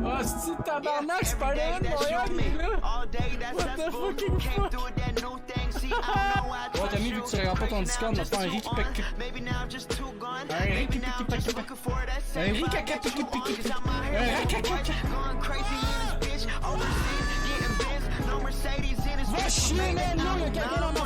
Ah, c'est tabarnak, c'est pas là, Montréal, il est là! What the fucking fuck? Ouais, Tommy, vu que tu regardes pas ton Discord, on va faire un Ricky Pac. Un Ricky Pac. Un Ricky Pac. Va chier, man, là, y'a quelqu'un dans ma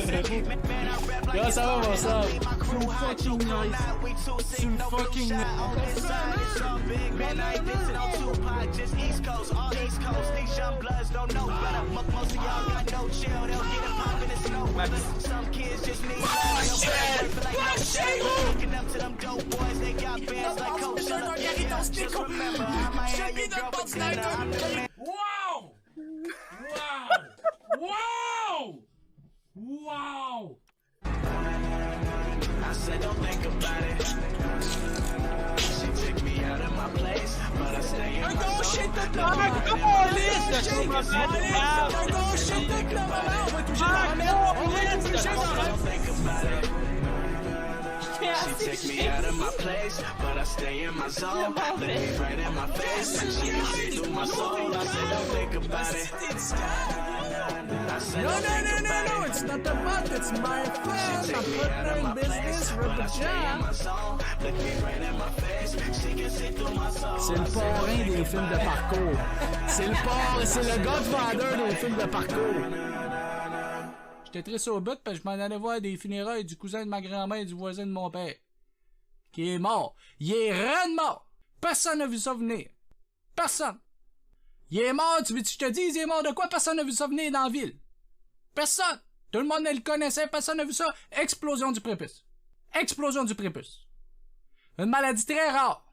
fucking Yo, ça va, mon sang? Tu fucking nice. Tu fucking nice. Wow! Wow! Wow! Wow! I said don't think about it. She took me out of my place, but I stay in my zone. Shit de plat! She take me out of my place, but I stay in my zone. Look me right in my face, and she can see through my soul. I said don't think about it. No, it's not about it's my fault. I'm putting in business for the job. C'est le parrain des films de parcours. C'est le Godfather des films de parcours. J'étais triste au bout parce que je m'en allais voir des funérailles du cousin de ma grand-mère et du voisin de mon père. Qui est mort. Il est reine mort. Personne n'a vu ça venir. Personne. Il est mort, tu veux que je te dise, il est mort de quoi? Personne n'a vu ça venir dans la ville. Personne. Tout le monde le connaissait, personne n'a vu ça. Explosion du prépuce. Explosion du prépuce. Une maladie très rare.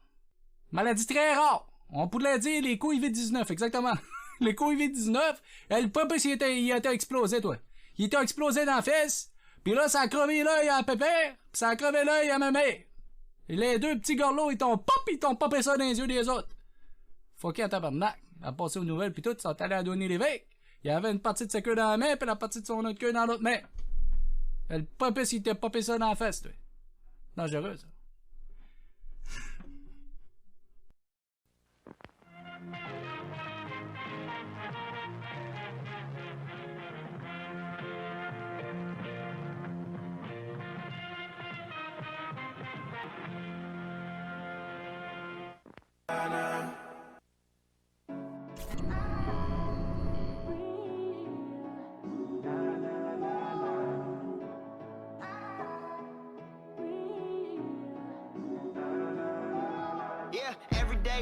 Maladie très rare. On pourrait dire les COVID-19, exactement. Les COVID-19, le prépuce, il a été explosé, toi. Il était explosé dans la fesse, pis là, ça a crevé l'œil à Pépère, pis ça a crevé l'œil à ma mère. Et les deux petits gorlots, ils t'ont popé ça dans les yeux des autres. Fucké à tabarnak. À passer aux nouvelles, pis tout, ils sont allés à donner l'évêque. Il y avait une partie de sa queue dans la main, pis la partie de son autre queue dans l'autre main. Le popé, il t'a popé ça dans la fesse, toi. Dangereux, ça.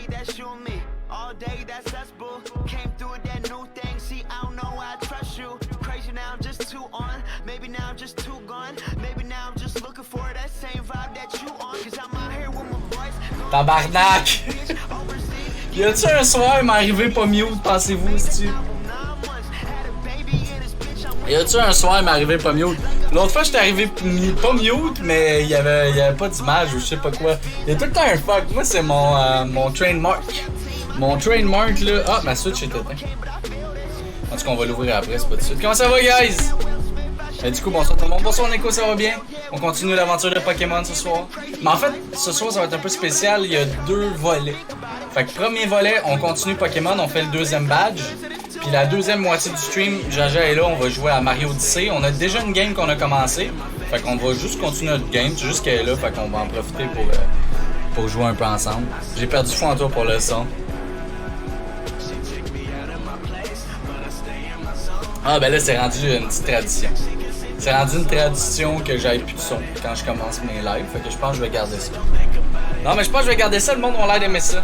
That's you and me, all day that's us, boo. Came through with that new thing, see I don't know why I trust you. Crazy now I'm just too on, maybe now I'm just too gone. Maybe now I'm just looking for that same vibe that you on. Cause I'm out here with my voice. Tabarnak! Y a-tu un soir il m'est arrivé pas mute, pensez-vous, si tu... Y a-tu un soir il m'est arrivé pas mute? L'autre fois j'étais arrivé pas mute, mais il y avait pas d'image ou je sais pas quoi. Il y a tout le temps un fuck. Moi c'est mon trademark. Mon trademark là. Ah, ma switch est éteinte. En tout cas on va l'ouvrir après, c'est pas de suite. Comment ça va, guys? Et du coup, bonsoir tout le monde. Bonsoir Nico, ça va bien? On continue l'aventure de Pokémon ce soir. Mais en fait, ce soir, ça va être un peu spécial. Il y a 2 volets. Fait que premier volet, on continue Pokémon, on fait le 2e badge. Puis la 2e moitié du stream, Jaja est là, on va jouer à Mario Odyssey. On a déjà une game qu'on a commencé. Fait qu'on va juste continuer notre game, c'est juste qu'elle est là, fait qu'on va en profiter pour jouer un peu ensemble. J'ai perdu foi en toi pour le son. Ah ben là, c'est rendu une petite tradition. C'est rendu une tradition que j'aille plus de son quand je commence mes lives, fait que je pense que je vais garder ça. Non mais je pense que je vais garder ça, le monde va l'air d'aimer ça.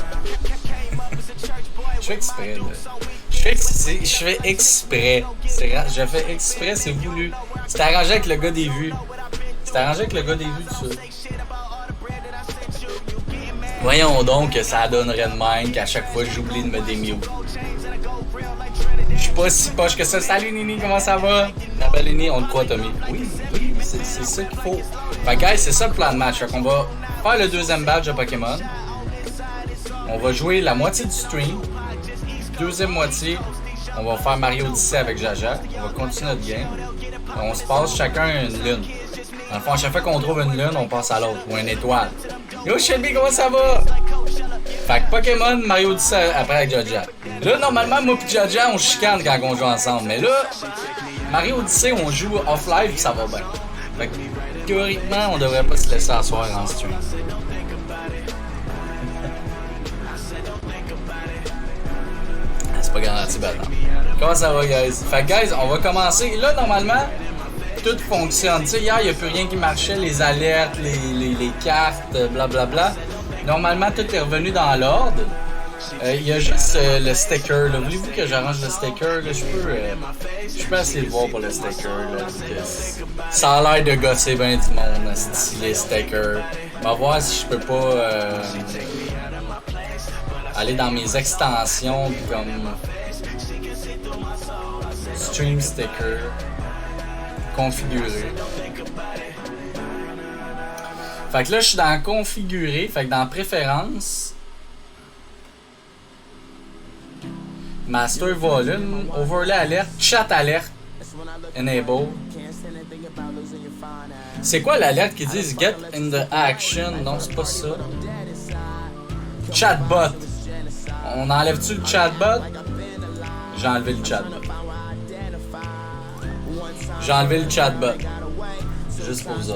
Je fais exprès, là. Je fais exprès. Je fais exprès, c'est voulu. C'est arrangé avec le gars des vues. C'est arrangé avec le gars des vues, tout ça. Voyons donc que ça donnerait de même qu'à chaque fois j'oublie de me démute. Je suis pas si poche que ça. Salut Nini, comment ça va? La belle Nini, on te croit Tommy. Oui, c'est ça qu'il faut. Fait guys, c'est ça le plan de match. Fait qu'on va faire le 2e badge de Pokémon. On va jouer la moitié du stream. 2e moitié, on va faire Mario Odyssey avec Jaja. On va continuer notre game. On se passe chacun une lune. Dans le fond, à chaque fois qu'on trouve une lune, on passe à l'autre. Ou une étoile. Yo Shelby, comment ça va? Fait que Pokémon, Mario Odyssey après avec Jaja. Là, normalement, moi et Jaja, on chicane quand on joue ensemble. Mais là, Mario Odyssey, on joue off-live, ça va bien. Fait que théoriquement, on devrait pas se laisser asseoir en stream. C'est pas garanti, ben non. Comment ça va, guys? Fait que, guys, on va commencer. Là, normalement, tout fonctionne. Tu sais, hier, il n'y a plus rien qui marchait. Les alertes, les cartes, blablabla. Normalement, tout est revenu dans l'ordre. Il y a juste le sticker. Voulez-vous que j'arrange le sticker? Là, je peux essayer de voir pour le sticker. Là, ça a l'air de gosser bien du monde, les stickers. On va voir si je peux pas aller dans mes extensions comme stream sticker, configurer. Fait que là, je suis dans configurer, fait que dans préférences, master volume, overlay alerte, chat alerte, enable. C'est quoi l'alerte qui dit get in the action? Non, c'est pas ça. Chatbot. On enlève-tu le chatbot? J'ai enlevé le chatbot. J'ai enlevé le chatbot. C'est juste pour ça.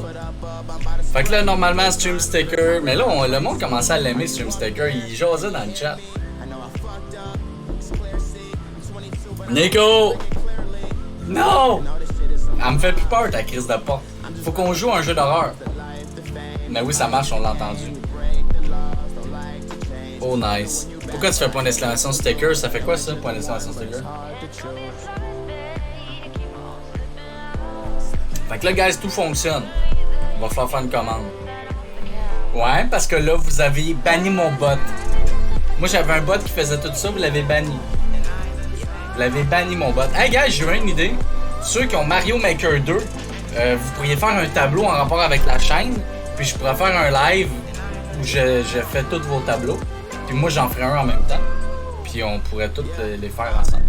Fait que là, normalement, stream sticker. Mais là, le monde commençait à l'aimer, stream sticker. Il jasait dans le chat. Nico! Non! Elle me fait plus peur, ta crise de porte. Faut qu'on joue à un jeu d'horreur. Mais oui, ça marche, on l'a entendu. Oh, nice. Pourquoi tu fais point d'exclamation sticker? Ça fait quoi ça, point d'exclamation sticker? Fait que là, guys, tout fonctionne. On va falloir faire une commande. Ouais, parce que là, vous avez banni mon bot. Moi, j'avais un bot qui faisait tout ça, vous l'avez banni. Vous l'avez banni, mon bot. Hey, guys, j'ai eu une idée. Ceux qui ont Mario Maker 2, vous pourriez faire un tableau en rapport avec la chaîne. Puis je pourrais faire un live où je fais tous vos tableaux. Puis moi, j'en ferai un en même temps. Puis on pourrait tous les faire ensemble.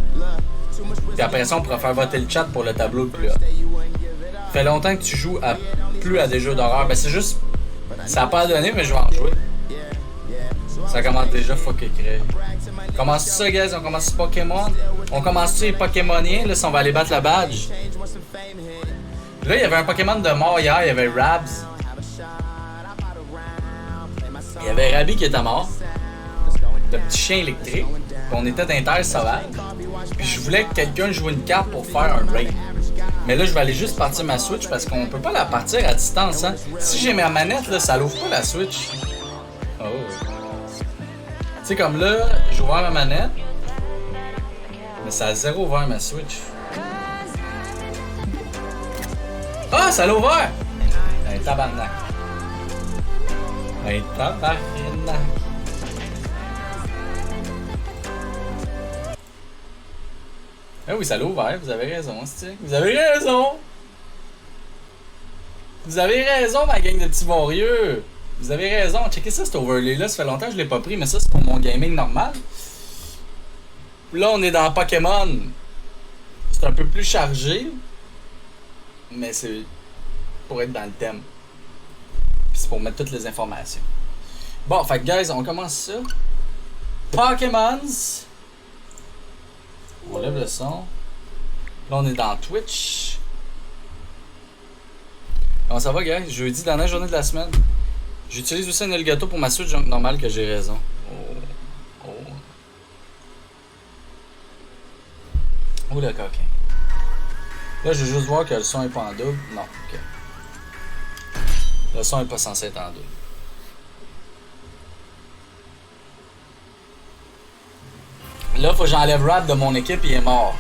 Puis après ça, on pourrait faire voter le chat pour le tableau le plus haut. Ça fait longtemps que tu joues plus à des jeux d'horreur. Ben c'est juste... Ça n'a pas donné, mais je vais en jouer. Ça commence déjà fucké créé. On commence ça, guys? On commence Pokémon? On commence-tu les Pokémoniens? Là, si on va aller battre la badge. Là, il y avait un Pokémon de mort hier. Il y avait Rabs. Il y avait Rabi qui était mort. Le petit chien électrique. Puis on était dans terre sauvage. Puis je voulais que quelqu'un joue une carte pour faire un raid. Mais là, je vais aller juste partir ma Switch parce qu'on peut pas la partir à distance. Hein. Si j'ai ma manette, là, ça l'ouvre pas la Switch. Oh. Tu sais, comme là, j'ai ouvert ma manette. Mais ça a zéro ouvert ma Switch. Ah, ça l'a ouvert! Un tabarnak. Un tabarnak. Ah oui, ça l'a ouvert, vous avez raison, c'est-tu? Vous avez raison! Vous avez raison, ma gang de petits varieux! Vous avez raison, checkez ça, cet overlay-là, ça fait longtemps que je l'ai pas pris, mais ça, c'est pour mon gaming normal. Là, on est dans Pokémon. C'est un peu plus chargé. mais c'est pour être dans le thème. Puis c'est pour mettre toutes les informations. Bon, fait que guys, on commence ça. Pokémons. On lève le son. Là, on est dans Twitch. Comment ça va, guys? Jeudi, dernière journée de la semaine. J'utilise aussi un Elgato pour ma Switch, donc normal que j'ai raison. Oh. Oh le coquin. Là, je vais juste voir que le son est pas en double. Non, ok. Le son est pas censé être en double. Là, faut que j'enlève Rab de mon équipe, il est mort.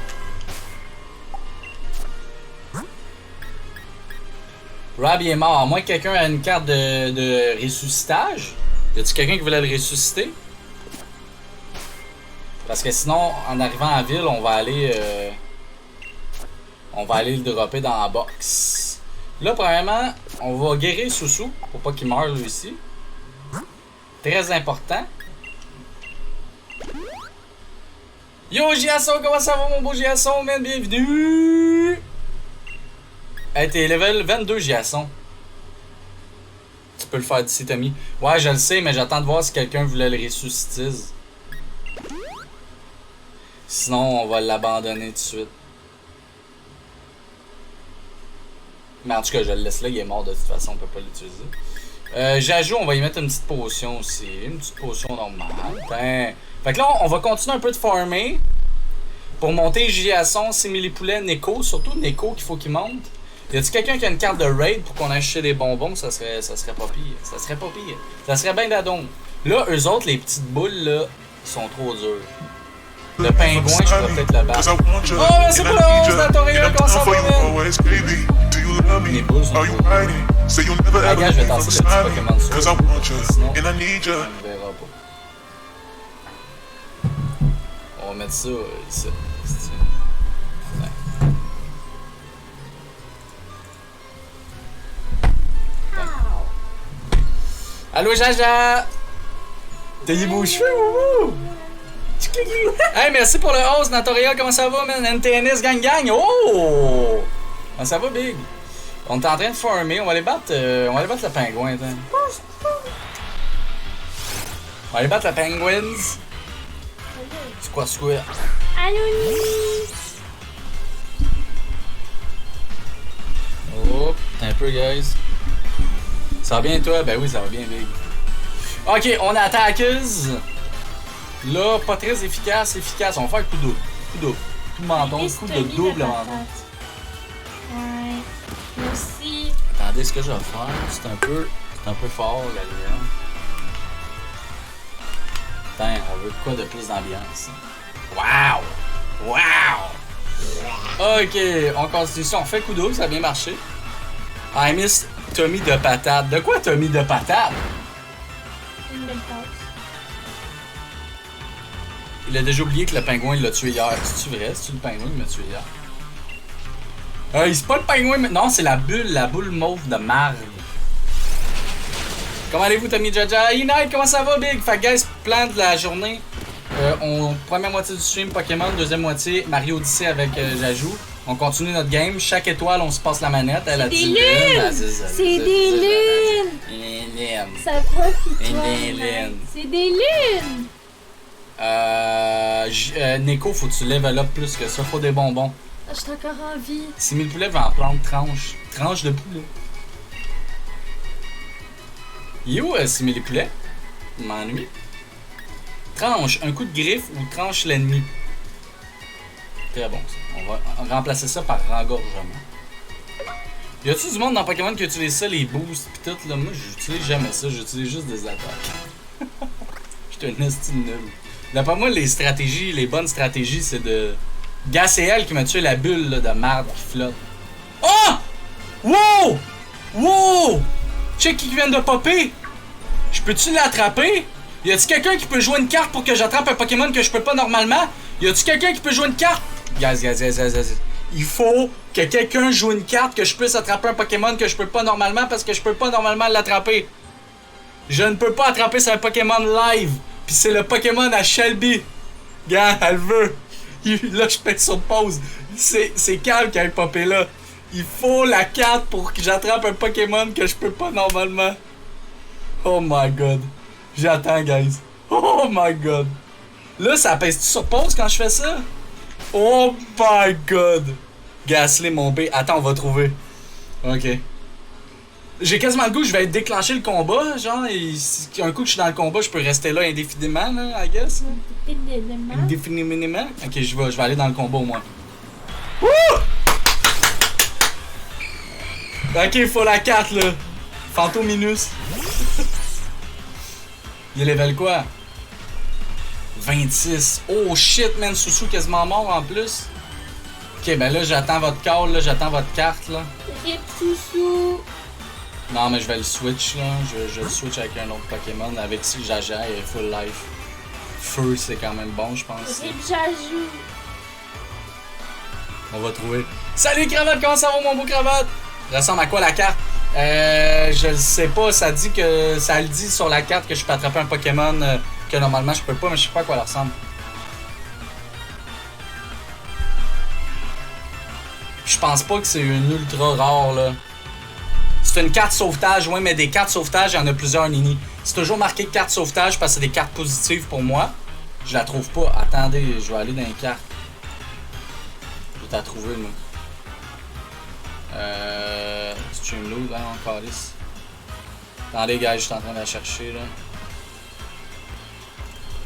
Rab, il est mort. À moins que quelqu'un ait une carte de ressuscitage. Y a-t-il quelqu'un qui voulait le ressusciter? Parce que sinon, en arrivant à la ville, on va aller le dropper dans la box. Là, premièrement, on va guérir Soussou pour pas qu'il meure lui aussi. Très important. Yo Giasson, comment ça va mon beau Giasson, man? Bienvenue! Hey, t'es level 22 Giasson. Tu peux le faire d'ici, Tommy. Ouais, je le sais, mais j'attends de voir si quelqu'un voulait le ressusciter. Sinon, on va l'abandonner tout de suite. Mais en tout cas, je le laisse là, il est mort de toute façon, on peut pas l'utiliser. J'ajoute, on va y mettre une petite potion aussi. Une petite potion normale. Ben... Fait que là, on va continuer un peu de farmer. Pour monter Giasson, Simili-Poulet, Neko. Surtout Neko qu'il faut qu'il monte. Y a-t-il quelqu'un qui a une carte de raid pour qu'on aille chercher des bonbons? Ça serait pas pire. Ça serait pas pire. Ça serait bien d'adon. Là, eux autres, les petites boules, là, sont trop dures. Le pingouin, je pourrais peut-être le battre. Oh, mais c'est pas la 11 d'Atoria, comment ça va, man? Les boules sont trop dures. Ah, gars, je vais tasser le petit Pokémon sur. Sinon, on ne verra pas. On va mettre ça ici. Ouais. Allô Jaja! T'as eu beaux cheveux, wouhou! Hey, merci pour le host, Natoria, comment ça va, man? NTNS gang! Oh! Comment ça va, Big? On est en train de farmer, on va aller battre le pingouin, attends. On va aller battre le penguins. Square. Anonyme. Oh, un peu, guys. Ça va bien, toi? Ben oui, ça va bien, Big. Ok, on attaque. Là, pas très efficace. On va faire coup double. Coup de menton, coup de double menton. Ouais. Moi aussi. Attendez, ce que je vais faire, c'est un peu fort, la lumière. Attends, on veut quoi de plus d'ambiance? Wow! Ok, on continue ça. On fait coup double, ça a bien marché. I miss Tommy de patate. De quoi Tommy de patate? Une belle tasse. Il a déjà oublié que le pingouin l'a tué hier. C'est-tu vrai? C'est-tu le pingouin qui m'a tué hier? C'est pas le pingouin, mais non, c'est la boule mauve de marde. Comment allez-vous, Tommy Jaja? Unite, comment ça va, Big? Fait que, guys, plan de la journée. Première moitié du stream Pokémon, deuxième moitié Mario Odyssey avec Jajou. On continue notre game. Chaque étoile, on se passe la manette. Elle a des lunes! C'est des lunes! Ça va, c'est des lunes! Neko, faut que tu level up plus que ça. Faut des bonbons. Je suis encore en vie. Simili-Poulet va en prendre tranche de poulet. Yo, Simili-Poulet. Il m'ennuie. Tranche, un coup de griffe ou tranche l'ennemi. Très bon ça. On va remplacer ça par rengorgement. Y a-tu du monde dans Pokémon qui utilise ça, les boosts pis tout là? Moi j'utilise jamais ça, j'utilise juste des attaques. J'étais un esti nul. D'après moi, les bonnes stratégies, c'est de... Gars, c'est elle qui m'a tué la bulle là, de marde qui flotte. Oh! Wow! Check qui vient de popper! Je peux-tu l'attraper? Y a-tu quelqu'un qui peut jouer une carte pour que j'attrape un Pokémon que je peux pas normalement? Y a-tu quelqu'un qui peut jouer une carte? Guys. Il faut que quelqu'un joue une carte que je puisse attraper un Pokémon que je peux pas normalement parce que je peux pas normalement l'attraper. Je ne peux pas attraper sur un Pokémon live. Pis c'est le Pokémon à Shelby. Gars, elle veut. Là, je pète sur pause. C'est calme qui a popé là. Il faut la carte pour que j'attrape un Pokémon que je peux pas normalement. Oh my god. J'attends, guys. Oh my god. Là, ça pèse-tu sur pause quand je fais ça? Oh my god. Gasly, mon B. Attends, on va trouver. Ok. J'ai quasiment le goût que je vais déclencher le combat. Genre, un coup que je suis dans le combat, je peux rester là indéfiniment, là, I guess. Indéfiniment? Ok, je vais aller dans le combat au moins. Wouh! Ok, il faut la carte, là. Fantominus. Il est level quoi? 26. Oh shit, man. Susu quasiment mort en plus. Ok, ben là, j'attends votre call, là. J'attends votre carte, là. Rip Susu. Non, mais je vais le switch, là. Je le switch avec un autre Pokémon. Avec si Jaja et Full Life. Feu, c'est quand même bon, je pense. Rip Jaju. On va trouver. Salut, Cravate! Comment ça va, mon beau Cravate? Ressemble à quoi la carte? Je le sais pas. Ça dit que ça le dit sur la carte que je peux attraper un Pokémon que normalement je peux pas, mais je sais pas à quoi elle ressemble. Je pense pas que c'est une ultra rare, là. C'est une carte sauvetage, ouais, mais des cartes sauvetage, il y en a plusieurs, Nini. C'est toujours marqué carte sauvetage parce que c'est des cartes positives pour moi. Je la trouve pas. Attendez, je vais aller dans les cartes. Je vais la trouver, moi. Streamload, hein, encore ici. Attendez, gars, je suis en train de la chercher, là.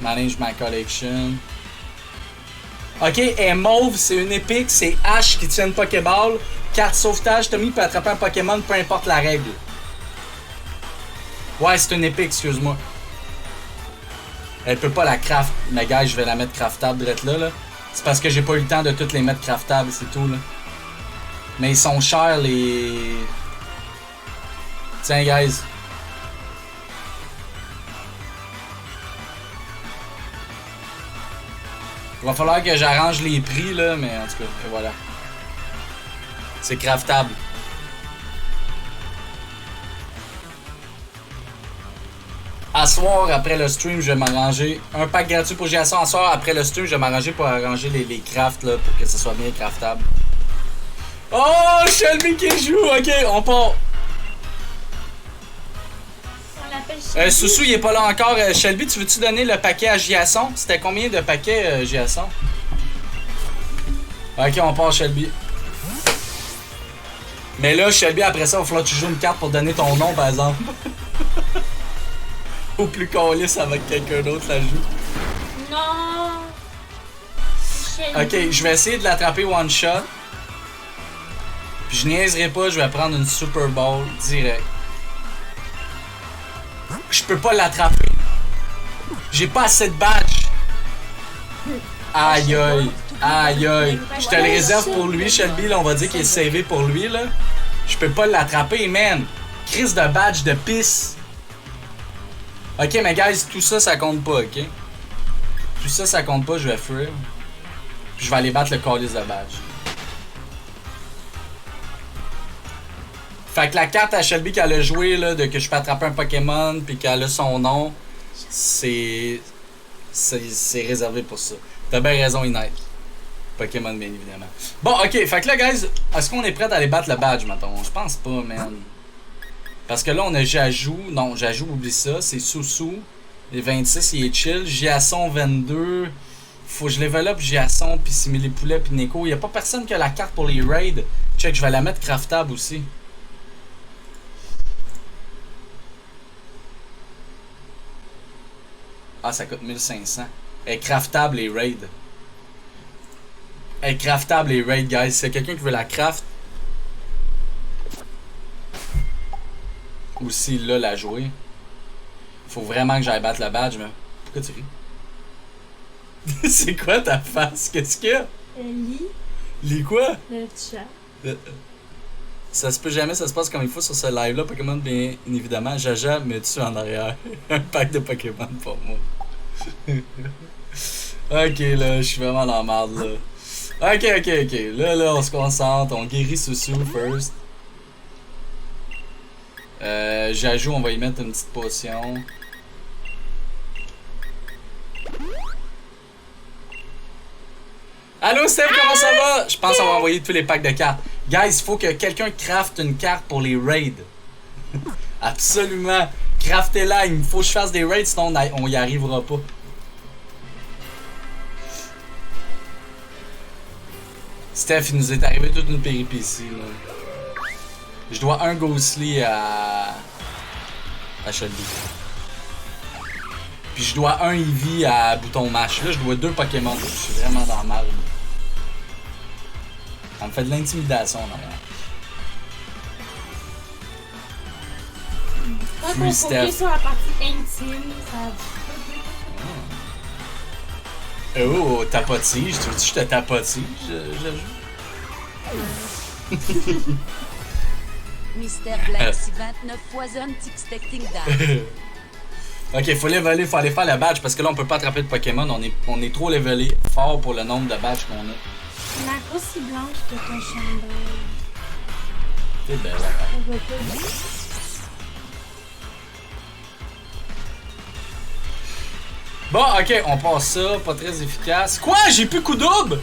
Manage my collection. Ok, et mauve, c'est une épique, c'est H qui tient une Pokéball. Carte sauvetage, Tommy peut attraper un Pokémon, peu importe la règle. Ouais, c'est une épique, excuse-moi. Elle peut pas la craft. Mais gars, je vais la mettre craftable direct là. C'est parce que j'ai pas eu le temps de toutes les mettre craftables, c'est tout, là. Mais ils sont chers, les... Tiens, guys. Il va falloir que j'arrange les prix, là, mais en tout cas, et voilà. C'est craftable. À soir, après le stream, je vais m'arranger. Un pack gratuit pour GSA. À soir, après le stream, je vais m'arranger pour arranger les crafts, là, pour que ce soit bien craftable. Oh, Shelby qui joue! Ok, on part. On l'appelle Shelby. Susu, il est pas là encore. Shelby, tu veux-tu donner le paquet à Giasson? C'était combien de paquets, Giasson? Ok, on part, Shelby. Mais là, Shelby, après ça, il va falloir que tu joues une carte pour donner ton nom, par exemple. Ou plus qu'on lisse avec quelqu'un d'autre la joue. Non. Shelby. Ok, je vais essayer de l'attraper one shot. Puis je niaiserai pas, je vais prendre une Super Bowl direct. Je peux pas l'attraper. J'ai pas assez de badge. Aïe aïe. Aïe aïe. Je te le réserve pour lui, Shelby. Là, on va dire qu'il est savé pour lui, là. Je peux pas l'attraper, man. Crise de badge de pisse. Ok, mais guys, tout ça, ça compte pas, ok? Tout ça, ça compte pas, je vais fuir. Puis je vais aller battre le calice de badge. Fait que la carte à Shelby qu'elle a joué, là, de que je peux attraper un Pokémon, puis qu'elle a son nom, c'est réservé pour ça. T'as bien raison, Inite. Pokémon, bien évidemment. Bon, ok, fait que là, guys, est-ce qu'on est prêt à aller battre le badge, mettons? Je pense pas, man. Parce que là, on a Jajou. Non, Jajou, oublie ça. C'est Susu. Les 26, il est chill. Giasson, 22. Faut que je level up Giasson, puis Simili Poulet, puis Neko. Il y a pas personne qui a la carte pour les raids. Check, je vais la mettre craftable aussi. Ah, ça coûte 1500. Elle est craftable les raids. Elle est craftable les raids, guys. C'est quelqu'un qui veut la craft. Ou s'il l'a la jouer. Faut vraiment que j'aille battre le badge, mais. Pourquoi tu ris? C'est quoi ta face? Qu'est-ce qu'il y a? Lis. Lis quoi? Le chat. Ça se peut jamais, ça se passe comme il faut sur ce live-là. Pokémon, bien évidemment. Jaja me tue en arrière. Un pack de Pokémon pour moi. Ok, là, je suis vraiment dans la merde, là. Ok. Là, on se concentre. On guérit Susu first. Jajou, on va y mettre une petite potion. Allô, Steph, comment ça va? Je pense qu'on va envoyer tous les packs de cartes. Guys, il faut que quelqu'un crafte une carte pour les raids. Absolument. Craftez-la, il faut que je fasse des raids, sinon on y arrivera pas. Steph, il nous est arrivé toute une péripétie, là. Je dois un Ghostly à Shelby. Puis je dois un Eevee à Bouton Mash. Là, je dois 2 Pokémon. Je suis vraiment dans le mal. Ça me fait de l'intimidation, d'ailleurs. Quand on focus sur la partie intime, ça... Oh, tapotige. Tu veux que je te tapotige, j'ajoute? Mr. Blacksy 29 poison Tic-Stecting Dash. Ok, faut leveler, faut aller faire le badge parce que là on peut pas attraper de Pokémon, on est trop levelé fort pour le nombre de badges qu'on a. La aussi blanche que ton chandail. C'est belle. On voit pas. Bon, ok, on passe ça, pas très efficace. Quoi? J'ai plus coup double?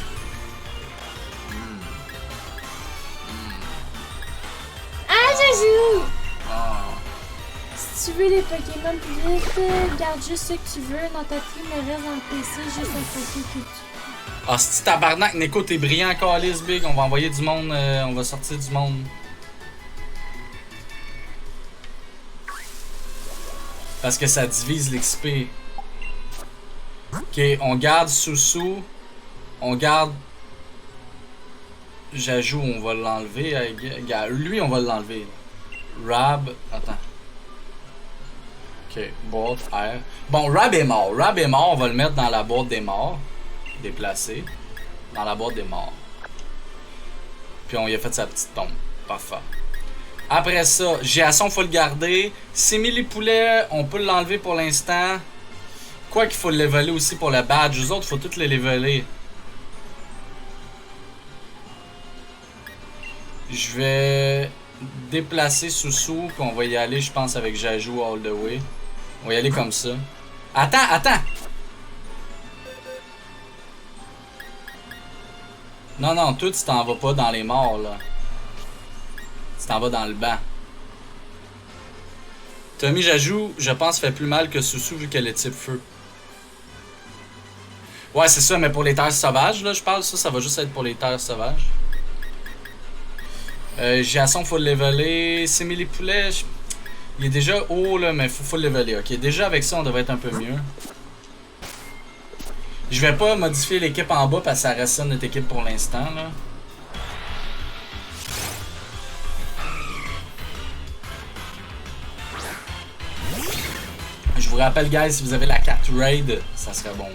Ah, je joue! Ah. Si tu veux les Pokémon plus vite, garde juste ce que tu veux dans ta team, le reste dans le PC, juste un Pokémon que tu... Ah, c'est tabarnak, Neko, t'es brillant, Calis Big. On va envoyer du monde, on va sortir du monde. Parce que ça divise l'XP. Ok, on garde Soussou. On garde. J'ajoute, on va l'enlever. Lui, on va l'enlever. Rab. Attends. Ok, boîte R. Bon, Rab est mort. Rab est mort, on va le mettre dans la boîte des morts. Déplacé. Dans la boîte des morts. Puis on y a fait sa petite tombe. Parfait. Après ça, Géasson, faut le garder. Simili Poulet, on peut l'enlever pour l'instant. Quoi qu'il faut le leveler aussi pour le badge. Les autres, faut tous les leveler. Je vais déplacer Soussou, puis on va y aller, je pense, avec Jajou all the way. On va y aller comme ça. Attends! Non, toi, tu t'en vas pas dans les morts, là. Tu t'en vas dans le banc. Tommy Jajou, je pense, fait plus mal que Soussou vu qu'elle est type feu. Ouais, c'est ça, mais pour les terres sauvages, là, je parle, ça va juste être pour les terres sauvages. Géasson, faut le leveler. Simili Poulet, il est déjà haut, là, mais faut le leveler. Ok, déjà avec ça, on devrait être un peu mieux. Je vais pas modifier l'équipe en bas parce que ça reste ça notre équipe pour l'instant, là. Je vous rappelle, guys, si vous avez la carte Raid, ça serait bon.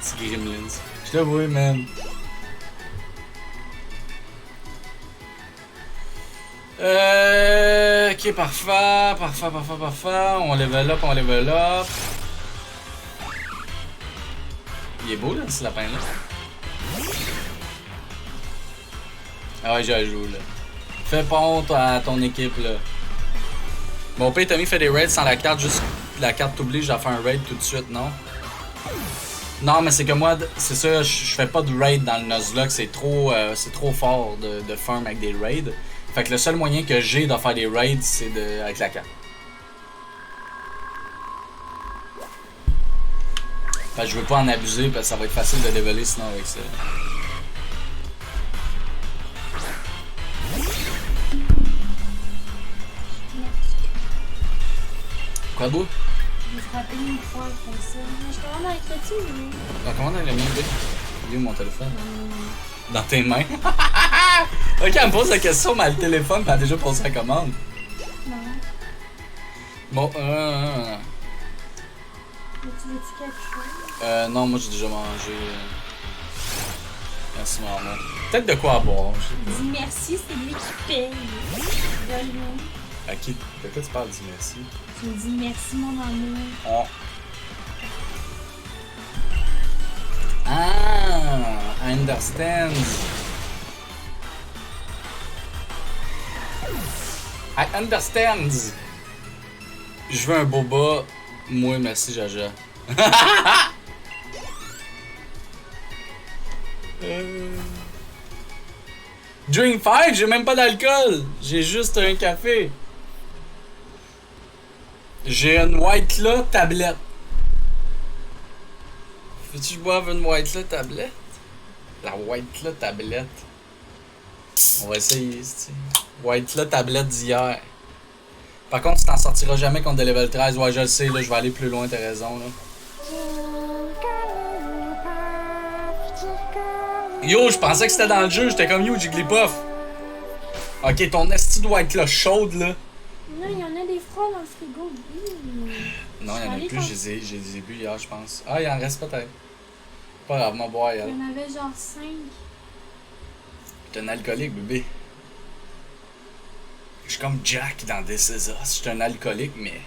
Petit Gremlins. Je te vois, man. Ok, parfait. On level up. Il est beau, là, ce lapin-là. Ah ouais, j'ajoute, là. Fais ponte à ton équipe, là. Mon père Tommy fait des raids sans la carte, juste la carte t'oblige à faire un raid tout de suite, non? Non, mais c'est que moi, c'est ça, je fais pas de raid dans le Nuzlocke, c'est trop fort de farm avec des raids. Fait que le seul moyen que j'ai de faire des raids, c'est avec la carte. Fait que je veux pas en abuser parce que ça va être facile de leveler sinon avec ça. Quoi beau? Je vais frapper une fois comme ça. Je commande avec le tube, oui. Donc, comment elle a mis il est où mon téléphone? Dans tes mains? Ok, elle me pose la question, mais elle a le téléphone, puis elle a déjà posé la commande. Non. Bon, Mais tu veux-tu quelque chose? non, moi j'ai déjà mangé. Merci, maman. Peut-être de quoi à boire. Dis merci, c'est lui qui paye. Donne-nous. À qui? De quoi tu parles, dis merci? Tu me dis merci, mon amour. Oh. Ah, I understand. I understand. Je veux un boba. Moi, merci, Jaja. Drink fight, j'ai même pas d'alcool. J'ai juste un café. J'ai une White Claw tablette. Veux-tu que je boive une White Claw tablette? La White Claw tablette. On va essayer, c'ti. White Claw tablette d'hier. Par contre, tu t'en sortiras jamais contre des level 13. Ouais, je le sais, là, je vais aller plus loin, t'as raison, là. Yo, je pensais que c'était dans le jeu, j'étais comme yo, Jigglypuff. Ok, ton esti de White Claw chaude, là. Non, il y en a des froids dans le frigo. Non, il y en a plus, je les ai bu hier, je pense. Ah, il en reste peut-être. Pas grave, m'en boire, Il y elle. en avait genre 5. T'es un alcoolique, bébé. Je suis comme Jack dans This Is Us. Je suis un alcoolique, mais...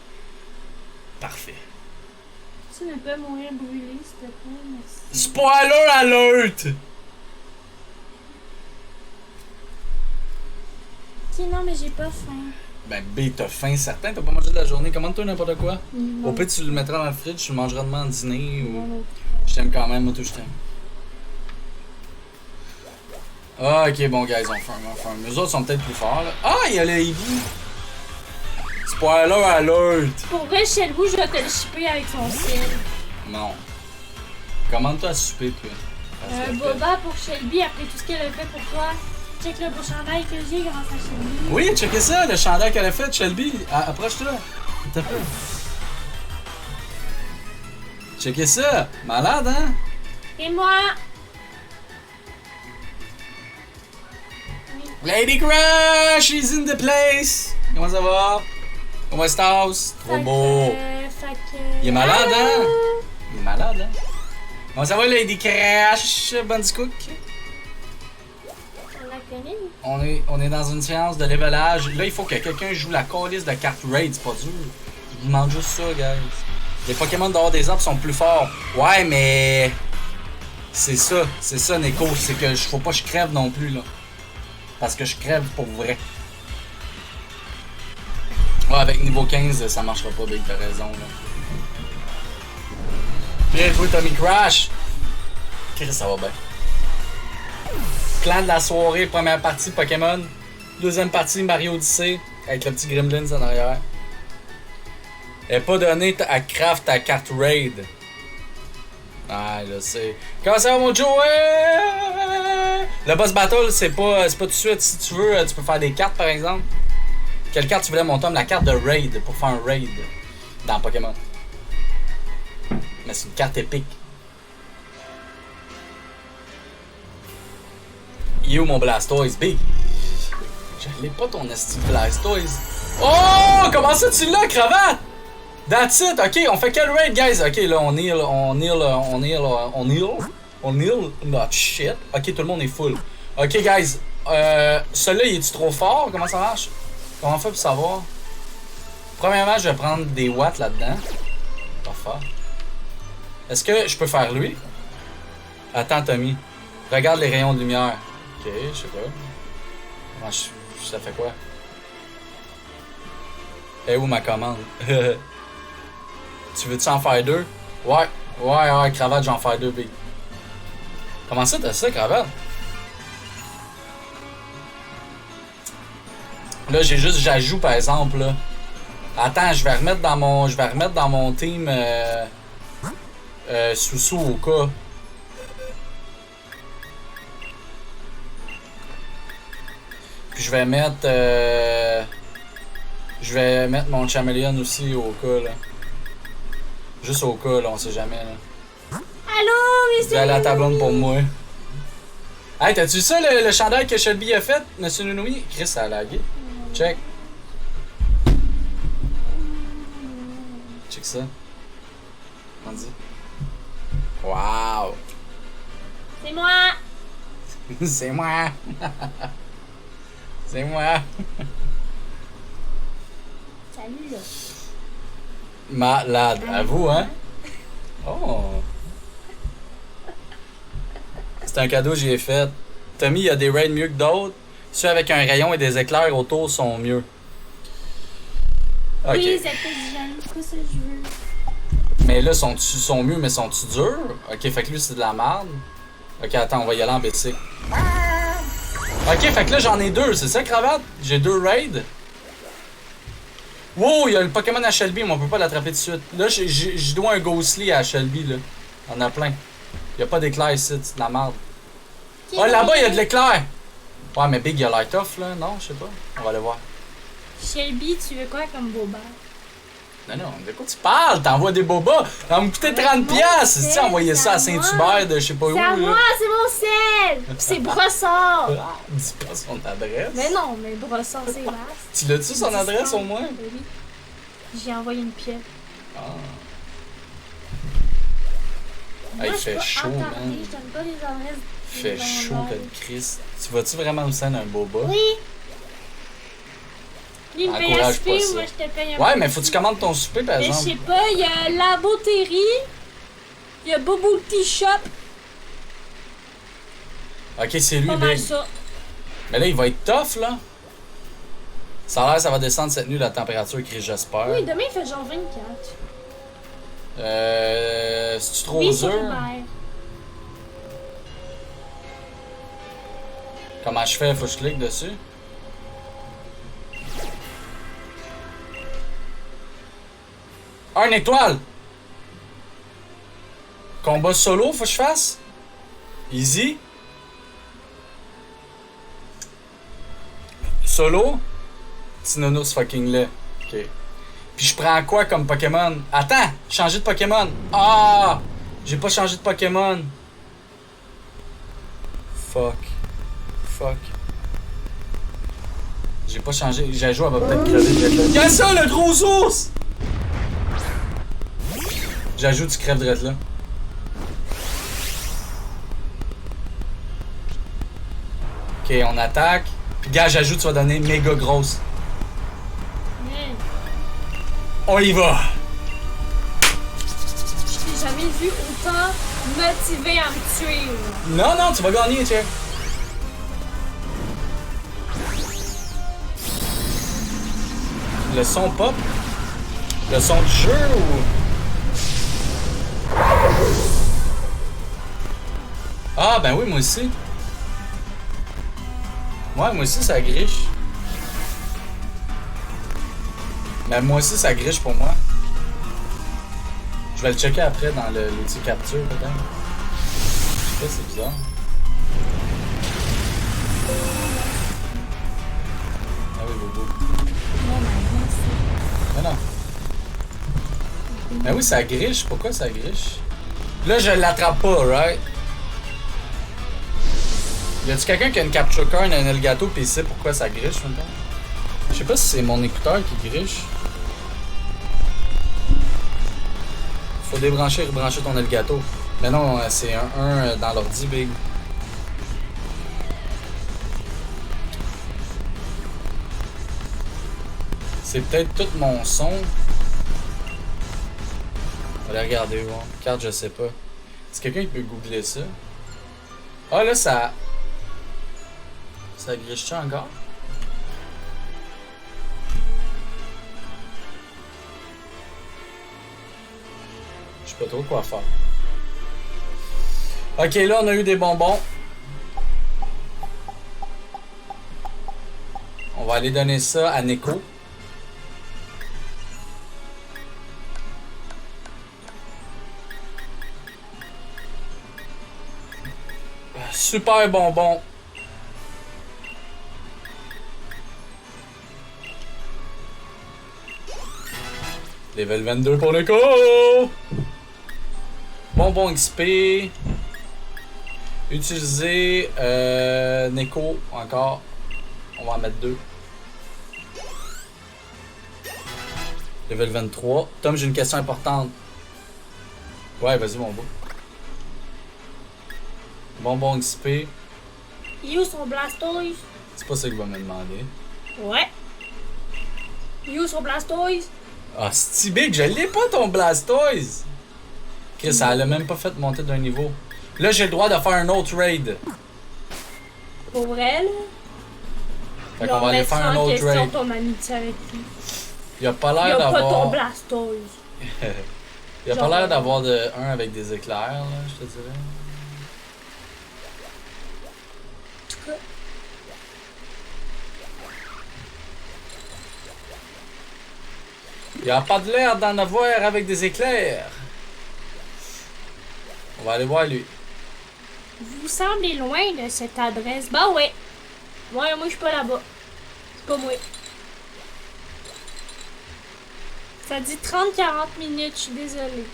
parfait. Tu ne peux mourir brûlé, s'il te plaît, merci. Spoiler alert! Ok, non, mais j'ai pas faim. Ben, B, t'as faim certain, t'as pas mangé de la journée. Commande-toi n'importe quoi. Non. Au pire, tu le mettras dans le fridge, tu le mangeras demain en dîner ou... Non, Je t'aime quand même, moi tout, je t'aime. Ah, ok, bon, guys, on fait un. Nous autres sont peut-être plus forts, là. Ah, il y a le hibou! Spoiler alert! Pour vrai, Shelby, je vais te le shipper avec son ciel. Non. Commande-toi à souper, toi. Boba pour Shelby, après tout ce qu'elle a fait pour toi. Check le beau chandail que j'ai grâce à Shelby. Oui, checkez ça, le chandail qu'elle a fait, Shelby. Approche-toi. T'as peu. Checkez ça. Malade, hein? Et moi? Lady Crush is in the place. Comment ça va? Comment estás? Trop beau. Il est malade, hein? Il est malade, hein? Comment ça va, Lady Crush? Bandicoot? On la connaît? On est dans une séance de levelage. Là, il faut que quelqu'un joue la calice de carte raid. C'est pas dur. Je vous demande juste ça, guys. Les Pokémon dehors des arbres sont plus forts. Ouais, mais... C'est ça, Neko. C'est que faut pas que je crève non plus, là. Parce que je crève pour vrai. Ouais, avec niveau 15, ça marchera pas, Big, t'as raison, là. Bien joué, Tommy Crash! Chris, ça va bien. Clan de la soirée, première partie Pokémon. Deuxième partie Mario Odyssey, avec le petit Gremlins en arrière. Elle est pas donnée à craft ta carte raid. Ah, je sais. Comment ça va, mon Joe? Le boss battle, c'est pas tout de suite. Si tu veux, tu peux faire des cartes, par exemple. Quelle carte tu voulais, mon Tom? La carte de raid, pour faire un raid dans Pokémon. Mais c'est une carte épique. Il est où mon Blastoise, B? Je l'ai pas ton esti Blastoise. Oh! Comment ça tu l'as, cravate? That's it, ok, on fait quel raid, guys? Ok, là, on heal. Not shit. Ok, tout le monde est full. Ok, guys, celui-là, il est-tu trop fort? Comment ça marche? Comment on fait pour savoir? Premièrement, je vais prendre des watts là-dedans. Pas fort. Est-ce que je peux faire lui? Attends, Tommy. Regarde les rayons de lumière. Ok, je sais pas. Moi, ça fait quoi? Et où ma commande? Tu veux-tu en faire deux? Ouais, cravate, j'en fais deux, B. Comment ça, t'as ça, cravate? Là, j'ai juste j'ajoute, par exemple, là. Attends, je vais remettre dans mon team Soussou au cas. Puis je vais mettre mon Chameleon aussi au cas, là. Juste au cas, là, on sait jamais, là. Allô, Je vais aller à la tablonne pour moi. Hey, t'as-tu ça, le chandail que Shelby a fait, Monsieur Nunui? Chris, ça a lagué. Check. Check ça. On dit. Wow! C'est moi! C'est moi! C'est moi! Salut, là. Malade, à vous, hein? Oh! C'est un cadeau que j'ai fait. Tommy, il y a des raids mieux que d'autres. Ceux avec un rayon et des éclairs autour sont mieux. Ok. Oui, ça fait du jaloux, c'est pas ça que je veux. Mais là, sont mieux, mais sont-tu durs? Ok, fait que lui, c'est de la merde. Ok, attends, on va y aller en bicycle. Ok, fait que là, j'en ai deux, c'est ça, Cravate? J'ai 2 raids. Wow, il y a le Pokémon à Shelby, mais on peut pas l'attraper tout de suite. Là, je dois un Ghostly à Shelby, là. On a plein. Y a pas d'éclair ici, c'est de la merde. Oh, là-bas, il y a de l'éclair! Ouais, mais Big, il a l'air tough, là. Non, je sais pas. On va aller voir. Shelby, tu veux quoi comme boba? Non, non, de quoi tu parles? T'envoies des bobas? Ça va me coûter 30$! Si tu envoyais ça à Saint-Hubert de je sais pas où. C'est à là. moi, c'est mon sel! C'est Brossard! Ah, dis pas son adresse. Mais non, mais Brossard, c'est vaste. Tu l'as-tu son adresse au moins? Oui. J'ai envoyé une pièce. Ah. Moi, il je fait peux chaud, en man. parler, je donne pas les adresses. Il fait chaud que le Christ. Tu vas-tu vraiment me sendre un boba? Oui! Lui, il me paye un Encourage souper, pas ça. moi je te paye un Ouais, peu mais de faut que tu souper. commandes ton souper par Mais je exemple. sais pas, il y a Labo Terry, il y a Bobo Tea Shop, Ok, c'est lui, pas mal Big. ça. Mais là, il va être tough, là. Ça a l'air, ça va descendre cette nuit la température, Chris, j'espère. Oui, demain il fait genre 24. C'est-tu trop Oui, c'est dur? Hubert. Comment je fais? Faut que je clique dessus? Une étoile! Combat solo, faut que je fasse? Easy? Solo? Synonous fucking laid. Ok. Puis je prends quoi comme Pokémon? Attends! Changer de Pokémon! Ah! J'ai pas changé de Pokémon! Fuck. Fuck. J'ai pas changé. J'ai joué, elle va peut-être crever direct là. Y'a ça, le gros ours! J'ajoute, tu crèves direct là. Ok, on attaque. Puis gars, j'ajoute, tu vas donner méga grosse. On y va! Je t'ai jamais vu autant motivé à me tuer. là. Non, non, tu vas gagner, tiens. Le son pop? Le son du jeu ou... Ah, ben oui, moi aussi. Ouais, moi aussi, ça griche. Ben, moi aussi, ça griche pour moi. Je vais le checker après dans l'outil capture, peut-être. Je sais pas, c'est bizarre. Ah oui, Bobo. Oh my god, Non, non. Ben oui, ça griche. Pourquoi ça griche? Là, je l'attrape pas, right? Y a-tu quelqu'un qui a une capture card, un Elgato, pis il sait pourquoi ça griche maintenant? Je sais pas si c'est mon écouteur qui griche. Faut débrancher et rebrancher ton Elgato. Mais non, c'est un dans l'ordi, Big. C'est peut-être tout mon son. On va aller regarder, voir. Carte, je sais pas. Est-ce quelqu'un qui peut googler ça? Ah, là, ça... Ça griche-tu encore? Je sais pas trop quoi faire. Ok, là, on a eu des bonbons. On va aller donner ça à Neko. Super bonbon. Level 22 pour Neko. Bonbon XP. Utiliser Neko encore. On va en mettre 2. Level 23. Tom, j'ai une question importante. Ouais, vas-y mon beau. Bonbon XP. Il est où son Blastoise? C'est pas ça qu'il va me demander. Ouais. Il est où son Blastoise? Ah, c'est big, je l'ai pas ton Blastoise! Chris, ça l'a même pas fait monter d'un niveau. Là, j'ai le droit de faire un autre raid. Pour vrai, là? Fait qu'on va aller faire un autre raid. ton amitié avec lui. Il a pas Il y l'air a pas ton d'avoir. Blastoise. Il a pas l'air d'avoir de un avec des éclairs, là, je te dirais. En tout cas, Il a pas de l'air d'en avoir avec des éclairs. On va aller voir lui. vous semblez loin de cette adresse. Bah ouais. Ouais, moi je suis pas là-bas. C'est pas moi. Ça dit 30-40 minutes, je suis désolée.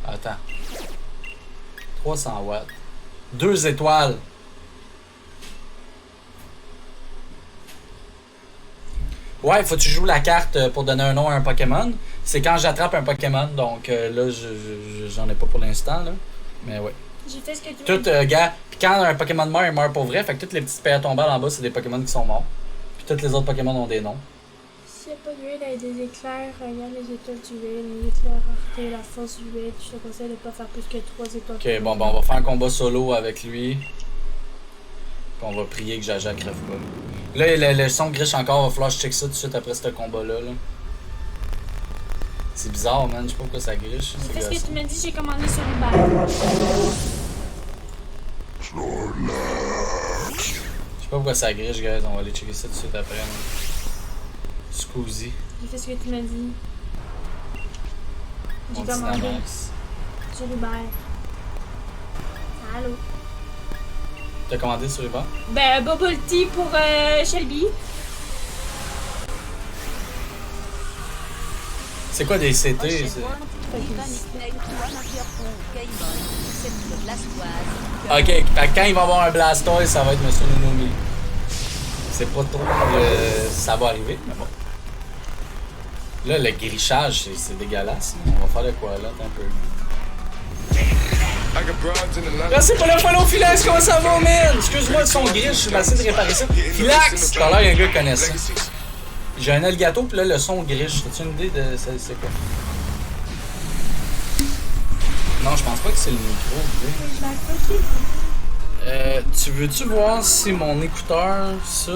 Attends. 300 watts. 2 étoiles. Ouais, faut que tu joues la carte pour donner un nom à un Pokémon. C'est quand j'attrape un Pokémon, donc là, j'en ai pas pour l'instant, là. Mais ouais. J'ai fait ce que tu Tout, gars, pis quand un Pokémon meurt, il meurt pour vrai. Fait que toutes les petites paires tombales en bas, c'est des Pokémon qui sont morts. Puis tous les autres Pokémon ont des noms. S'il n'y a pas de huile avec des éclairs, regarde les étoiles du huile, l'éclair rareté, la force du huile. Je te conseille de pas faire plus que 3 étoiles. Ok, bon, on va faire un combat solo avec lui. Puis on va prier que Jaja crève pas. Là, le son griche encore, va falloir que je check ça tout de suite après ce combat-là. Là. C'est bizarre, man. Je sais pas pourquoi ça griche. J'ai C'est fait ce que gossant. tu m'as dit, j'ai commandé sur Uber. Je sais pas pourquoi ça griche, guys. On va aller checker ça tout de suite après. Scusi. J'ai fait ce que tu m'as dit. J'ai Mon commandé Dynamax. sur Uber. Allô? T'as commandé sur Uber? Ben, Bubble Tea pour Shelby. C'est quoi des CT? Ocean c'est- World, Ivan nickname One of your own Game Boy, except le Blastoise. Ok, fait que quand il va avoir un Blastoise, ça va être Monsieur Nonomi. C'est pas trop. Ça va arriver, mais bon. Là, le grichage, c'est dégueulasse. Là. On va faire de quoi là, un peu. Là, c'est pas la follow Philax, comment ça va, man? Excuse-moi, le son griche, je vais essayer de réparer ça. Philax! Tout à l'heure, il y a un gars qui connaît ça. J'ai un Elgato, pis là, le son griche. T'as-tu une idée de c'est quoi? Non, je pense pas que c'est le micro. Tu veux-tu voir si mon écouteur, ça,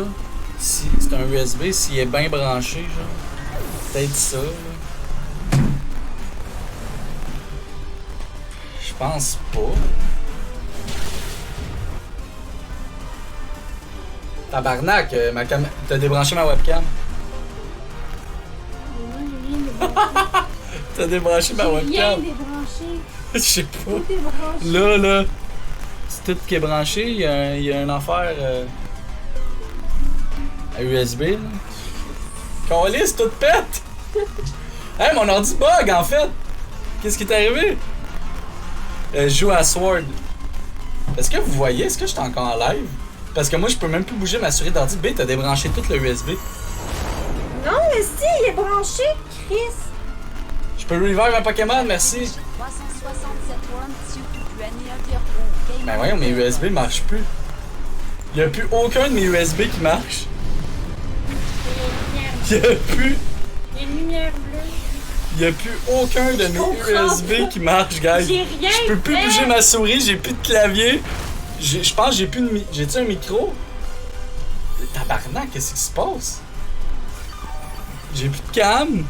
si c'est un USB, s'il est bien branché, genre? Peut-être ça, là. Je pense pas. Tabarnak, t'as débranché ma webcam? T'as débranché ma Rien webcam? débranché. Je sais pas. Tout débranché. Là, c'est tout qui est branché. Il y a un affaire à USB. Là. Calisse, tout pète! Hey, mon ordi bug en fait! Qu'est-ce qui est arrivé? Je joue à Sword. Est-ce que vous voyez? Est-ce que je suis encore en live? Parce que moi, je peux même plus bouger ma souris d'ordi. B, t'as débranché tout le USB. Non, mais si, il est branché, Chris. Je peux revive un Pokémon, merci. 367 One Two to any of your own Game Ben voyons, mes USB marchent plus. Il y a plus aucun de mes USB qui marche. Il y a plus... Il y a une lumière bleue. Il y a plus aucun de mes comprends USB pas. qui marche, guys. J'ai rien Je peux plus fait. bouger ma souris, j'ai plus de clavier. Je pense que j'ai plus de j'ai-tu un micro? Tabarnak, qu'est-ce qui se passe? J'ai plus de cam.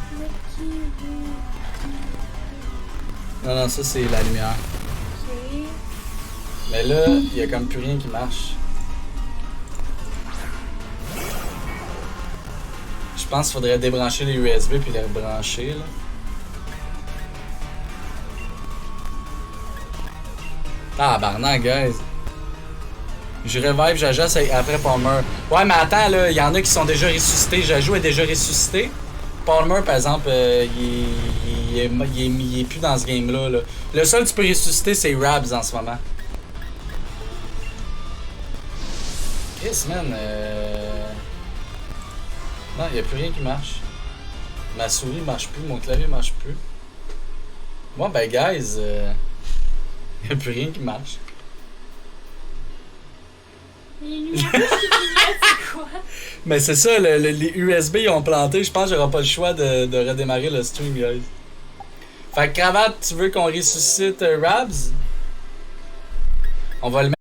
Non, ça c'est la lumière. Ok. Mais là, il y a comme plus rien qui marche. Je pense qu'il faudrait débrancher les USB puis les rebrancher, là. Tabarnak, guys. Je revive Jaja après Palmer. Ouais, mais attends, là, il y en a qui sont déjà ressuscités. Jajou est déjà ressuscité. Palmer, par exemple, il est plus dans ce game-là. Là. Le seul que tu peux ressusciter, c'est Rabs en ce moment. Chris, man. Non, il n'y a plus rien qui marche. Ma souris marche plus, mon clavier marche plus. Bon, ben, guys, il n'y a plus rien qui marche. Les lumières qui clignotent, c'est quoi? Mais c'est ça, les USB ils ont planté. Je pense que j'aurai pas le choix de redémarrer le stream, guys. Fait que Cravate, tu veux qu'on ressuscite Rabs? On va le mettre.